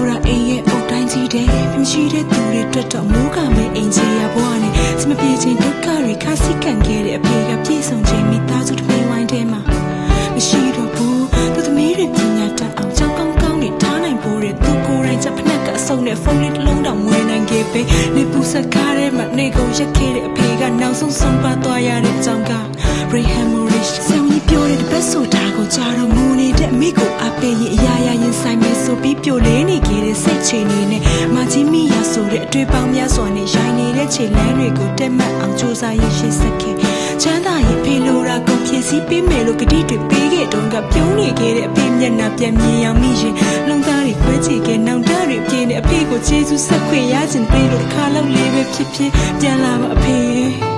ဆိုတာအိမ်ရဲ့အုတ်တိုင်းကြီးတဲ့မရှိတဲ့သူတွေတွေ့တော့မိုးကမဲ့အိမ်ကြီးရဘွားနဲ့စမပြေချင်းဒုက္ခတွေခါစီကန်ခဲ့တဲ့အဖေကပြေဆုံးချိန်မိသားစုတစ်မိဝိုင်းထဲမှာမရှိတော့ဘူးသူသမီးတွေပညာတတ်အောင်ကြောင်းကောင်းကောင်းနေထားနိုင်ဖို့တဲ့သူကိုယ်တိုင်ချက်ဖက်ကအဆုံနဲ့ဖုန်းလေးတစ်လုံးတောင်မွေးနိုင်ခဲ့ပဲနေပူစကားထဲမှာနေကုန်ရက်ခဲ့တဲ့အဖေကနောက်ဆုံးဆုံးပါသွားရတဲ့အကြောင်းက Brain hemorrhage ဆောင်းကြီးပြောတဲ့တပတ်ဆိုတာကိုကြားတော့ငိုနေတဲ့အမိကိုအပေးရင်အရာရာရင်ဆိုင်မယ်ဆိုပြီးပြိုလဲနေခဲ့တဲ့စိတ်ချနေနဲ့မကြီးမိရဆိုတဲ့အတွေ့ပေါင်းများစွာနဲ့ရိုင်းနေတဲ့ခြေလမ်းတွေကိုတက်မှတ်အောင်စူးစမ်းရရှိစက်ခဲ့ချမ်းသာရင်ဖေလိုရာကုန်ဖြစ်စီပေးမယ်လို့ကတိတွေပေးခဲ့တုန်းကပြုံးနေခဲ့တဲ့အဖေမျက်နှာပြန်မြင်အောင်မိရင်လုံသားတွေခွဲချခဲ့နောင်တတွေပြင်းတဲ့အဖေကိုကျေးဇူးဆက်ခွင့်ရခြင်းပေးလို့တစ်ခါလောက်လေးပဲဖြစ်ဖြစ်ပြန်လာပါအဖေ